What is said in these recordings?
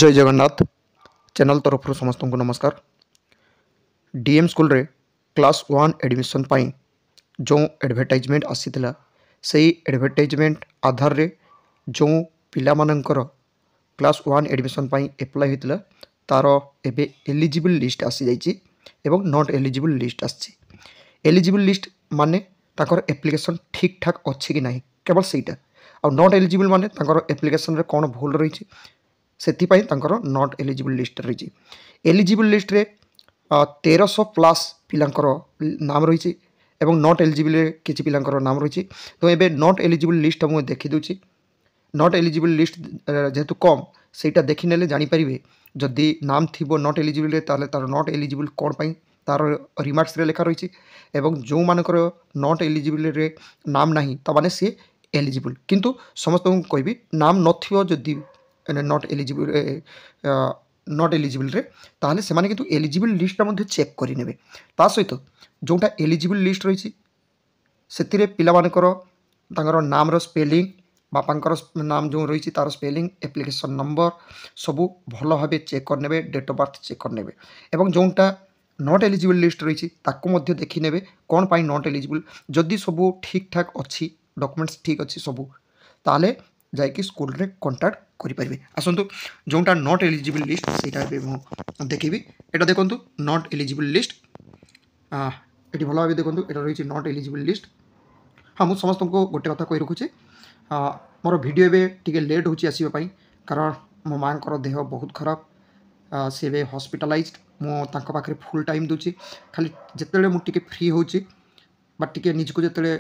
जय जगन्नाथ चैनल तरफ समस्त को नमस्कार। डीएम स्कूल रे क्लास 1 एडमिशन पाई जो एडवर्टाइजमेंट आसीथिला सेही एडवर्टाइजमेंट आधार रे जो पिला मानकर क्लास 1 एडमिशन पाई अप्लाई होइतिला तार एबे एलिजिबल लिस्ट आसी जाइछि एवं नॉट एलिजिबल लिस्ट आछि। एलिजिबल लिस्ट माने ताकर एप्लिकेशन ठीक ठाक अछि कि नाही केवल सेटा, और नॉट एलिजिबल माने ताकर एप्लिकेशन रे कोन भूल रही से नॉट एलिजिबल लिस्ट रही। एलिजिबल लिस्ट रे 1300 प्लस पिलांकर नाम रही एवं नॉट एलिजिबल किसी पिलांकर नाम रही। तो ये नॉट एलिजिबल लिस्ट मुझे देखी दूची। नॉट एलिजिबल लिस्ट जेहेतु कम सेटा देखी नेले जानी परिबे जदि नाम थिबो नॉट एलिजिबल रे ताले तार नॉट एलिजिबल कोन पई तार रिमार्क्स रे लिखा रही एवं जो मानकर नॉट एलिजिबल रे नाम नाही त माने से एलिजिबल, किंतु समस्त को कहबी नाम नथिबो जदि नॉट एलिजिबल रे ताहले से माने किंतु एलिजिबल लिस्ट मध्ये चेक करि नेबे। ता सहित जोटा एलिजिबल लिस्ट रही से पिला मानकर तांकर नाम रो स्पेलिंग बापांकर नाम जो रही तार स्पेलिंग एप्लिकेशन नंबर सबू भल भाव चेक करने, डेट ऑफ बर्थ चेक करने एवं जोटा नॉट एलिजिबल लिस्ट रही ताकू मध्य देखि नेबे कोन पाई नॉट एलिजिबल। जदि सबू ठीक ठाक अच्छी डॉक्यूमेंट्स ठीक अच्छी सबू ताले जाइए स्कूल रे कांटेक्ट करें। आसतु जोटा नॉट एलिजिबल लिस्ट से देखी एटा देखो नॉट एलिजिबल लिस्ट ये भल भाव देखो ये रही नॉट एलिजिबल लिस्ट। हाँ मुझे समस्त को गोटे कथा कही रखुचे मोर वीडियो एवं लेट हो आसवाई कारण मो माँ देह बहुत खराब सी हॉस्पिटलाइज्ड मो पाखे फुल टाइम दूची खाली जिते मुझे फ्री होची बट टिके निजको जिते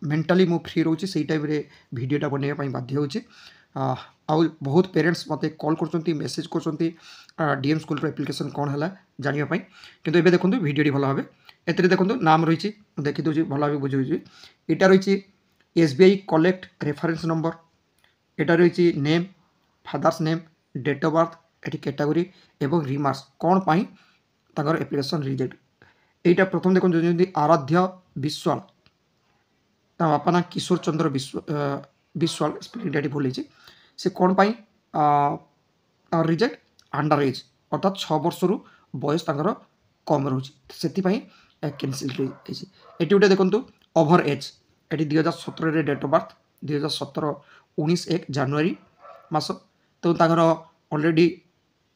मेंटली मु फ्री रोचे से टाइम रे वीडियोटा बनवाई बाध्य होची। आउ बहुत पेरेंट्स मत कॉल कर मेसेज कर डीएम स्कूल एप्लिकेशन कौन है जानापी किंतु एबे देखो वीडियो भल भाव ए देखो नाम रही देखी दूसरी भल भाव बुझे यहाँ रही एसबीआई कलेक्ट रेफरेंस नंबर, यहाँ रही name father's name date of birth ये कैटेगरी एवं रिमार्क्स कौन पाई तांकर एप्लिकेशन रिजेक्ट। यहाँ प्रथम देखो आराध्य विश्वाल बापा ना किशोर चंद्र विश्वाल स्पेलिंग भूल से कौन पाई रिजेक्ट अंडर एज अर्थात 6 वर्ष रु बयस कम रोचे से कैनसिल ये गोटे देखो ओभर एज ये 2017 डेट ऑफ बर्थ 2017 19/1 जनवरी मास तो ऑलरेडी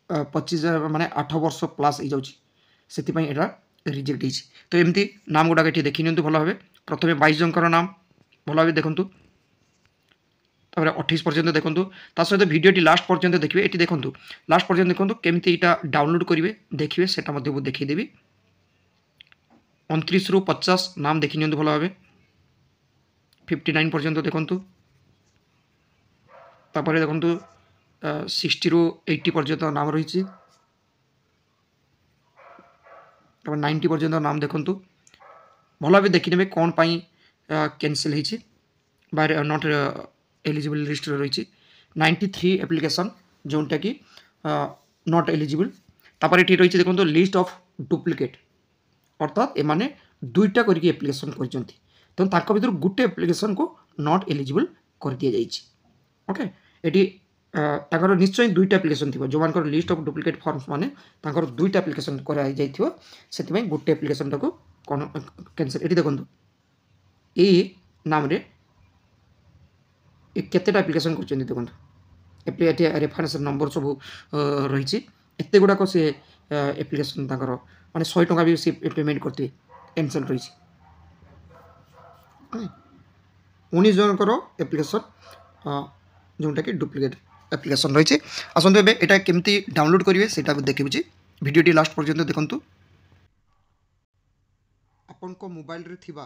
25 माने 8 वर्ष प्लस हो जाए रिजेक्ट होती। तो एमती नाम गुड़ाक ये देखी नि भल भाव प्रथम 22 जनकर नाम भल भाव देखूँ 28 पर्यंत देखूँ ता सहित वीडियोटी लास्ट पर्यंत देखिए। ये देखूँ लास्ट पर्यंत देखूँ केमती यहाँ डाउनलोड करेंगे देखिए से देखीदेवी 29 रु 50 नाम देखी नि भल भाव 59 पर्यंत देखूँ तापर देखूँ 60 रु 80 पर्यंत नाम रही 90 पर्यंत नाम देखूँ भल भाव देखने कौन पाई कैंसिल होती नॉट एलिजिबल लिस्ट रही 93 एप्लिकेशन जोटा कि नॉट एलिजिबल। तापर ये रही देखो लिस्ट ऑफ डुप्लिकेट अर्थात एमाने दुईटा करके एप्लिकेशन कर भर गोटे एप्लिकेशन को नॉट एलिजिबल कर दि जाइए। ओके ये निश्चय दुईटा एप्लिकेशन थी जो मान लिस्ट ऑफ डुप्लिकेट फॉर्म्स माने दुईटा एप्लिकेशन कर गोटे एप्लिकेशन टाक कैंसिल। ये देखो ये नाम रे केतेटा एप्लिकेशन कर देखो रेफरेंस नंबर सब रही एत गुड़ाक से एप्लिकेशन माने 100 टका भी सी पेमेंट करते कैंसिल रही 19 जनकर एप्लिकेशन जोटा कि डुप्लिकेट एप्लिकेशन रही। आसतु एटा केमती डाउनलोड करेंगे से देखिए वीडियोटी लास्ट पर्यंत देखूँ। आपण को मोबाइल रे थिबा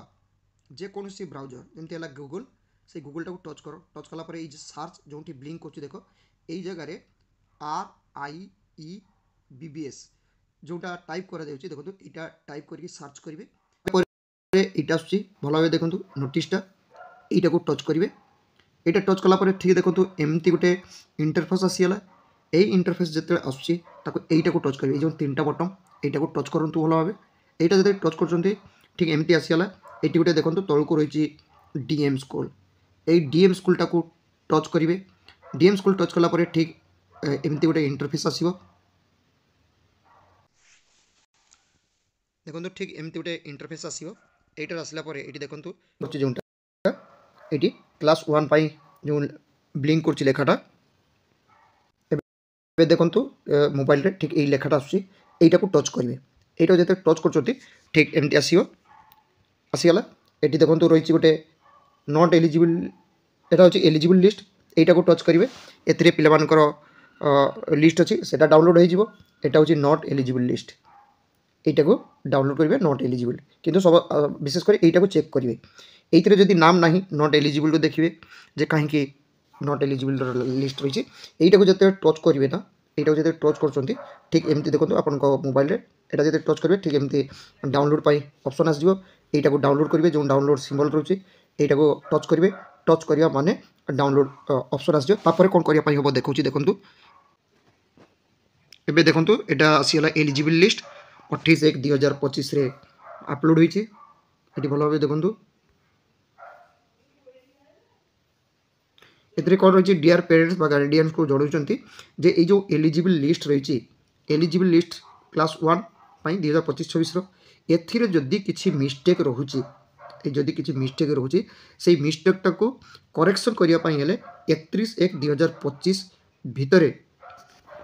जेकोसी ब्राउजर जमती है गूगल से गूगल टाक टच कर टच कला ये सर्च जो ब्लिंक कर देखो यही जगह RIEBBS जोटा टाइप करा जाउची देखो यहाँ टाइप करके सर्च करेंगे यहाँ आसूँ भल भाव देखो नोटिसटा यहाँ को टच करेंगे यहाँ टच कला ठीक देखो एमती गोटे इंटरफेस आसीगला यही इंटरफेस जिते आसूँ को टच करेंगे जो 3टा बटन यहाँ को टच करूँ भल भाव यहाँ जो टच कर ठीक एमती आसीगला ये गोटे देखो तौक रही डीएम स्कूल यही डीएम स्कूल टाक टच करेंगे डीएम स्कूल टच कला ठीक एमती गोटे इंटरफेस आसो देखो ठीक एमती गोटे इंटरफेस आसो यार आसला ये देखो जोटा ये क्लास 1 जो ब्लिंक कर लेखाटा देखो मोबाइल रे ठीक यही लेखाटा आसटा को टच करेंगे यहाँ जो टच कर ठीक एमती आसीगला ये देखो रही गोटे नॉट एलिजिबल यहाँ हूँ एलिजिबल लिस्ट यहाँ को टच करेंगे ए पिलामानकर लिस्ट अच्छी से डाउनलोड हो हूँ नॉट एलिजिबल लिस्ट यहाँ को डाउनलोड करेंगे नॉट एलिजिबल किंतु सब विशेषकर यहाँ को चेक करेंगे ये जदि नाम ना नॉट एलिजिबल को देखिए जे कहीं नॉट एलिजिबल लिस्ट रही है जो टच करेंगे ना यहाँ जो टच कर ठीक एमती देखो आप मोबाइल यहाँ जो टच करेंगे ठीक एमती डाउनलोड पर ऑप्शन आसो यहाँ को डाउनलोड करेंगे जो डाउनलोड सिंबल रोचे यहाँ को टच करेंगे टच करवा माने डाउनलोड ऑप्शन आसो कौन करने हम देखो देखो एबे देखो यहाँ आसीगला एलिजिबल लिस्ट 28/1/2025 अपलोड होती भल भाव देखो ए कौन रही डियर पेरेंट्स गार्डियंस को जनाऊँ जे ये जो एलिजिबल लिस्ट रही एलिजिबल लिस्ट क्लास 1 2025-26 एथिरे जदि किसी मिस्टेक रोचे जदि किसी मिस्टेक रोचे से मिस्टेकटा को करेक्शन करने 31/1/2025 भितर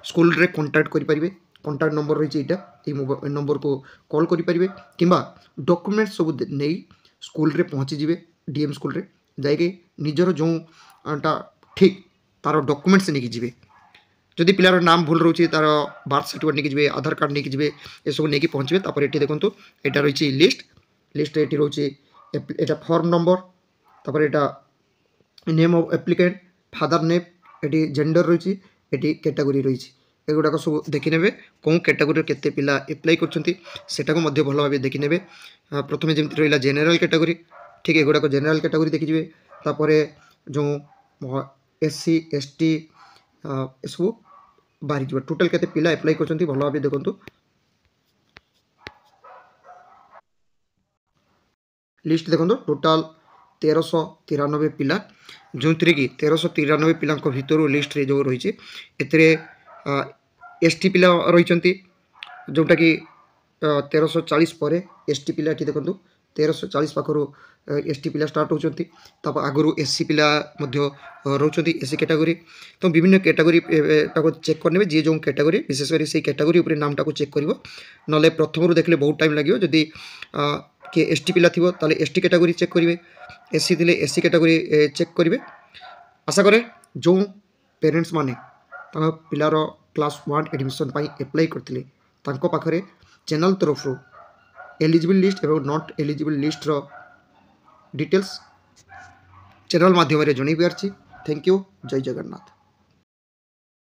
स्कूल रे कांटेक्ट करेंगे कांटेक्ट नंबर रही ये मोबाइल नंबर को कॉल करेंगे कि डॉक्यूमेंट सब नहीं स्कूल रे पहुँची जाए डीएम स्कूल रे जाके निजर जो ठीक तार डॉक्यूमेंट्स नहीं जी जदि पिलार नाम भूल रोचे तार बार्थ सर्टिफिकेट नहीं जी आधार कार्ड नहीं जी ये सब नहीं पहुँचे तापर ये देखो यहाँ रही लिस्ट लिस्ट ये रोचे यहाँ फॉर्म नंबर तापर यहाँ name of applicant father name ये जेंडर रही ये कैटेगरी रही एगुड़ाक सब देखने कौन कैटेगरी केते पिला एप्लाई करटा भल भाव देखने प्रथम जमी रहा जेनेल कैटेगरी ठीक एगुड़ाक जेनेल कैटेगरी देखिए तापर जो एससी एसटी सब बाहरी जाए टोटाल केते पिला एप्लाई कर भल भाव देखो लिस्ट देखो टोटाल 1393 पिला जो थी कि 1393 पिला भितर लिस्ट रे जो रही एसटी पिला रही जोटा कि 1340 पर एसटी पिला ये देखो 1340 पाखर एसटी पिला स्टार्ट होती आगु एससी पिला रोच एससी कैटेगरी तो विभिन्न कैटेगरी चेक करने जी जो कैटेगरी विशेषकर से कैटेगरी नामटा को चेक कर ना प्रथम देखले बहुत टाइम लगे जदि किए एसटी पिला थी ताले एसटी कैटेगरी चेक करेंगे एससी थी एससी कैटेगरी चेक करेंगे आशा करे जो पेरेंट्स माने पिलार क्लास 1 एडमिशन एप्लाई करते पाखे चैनल तरफ एलिजिबल लिस्ट और not eligible list details channel माध्यम जन पार्टी थैंक यू जय जगन्नाथ।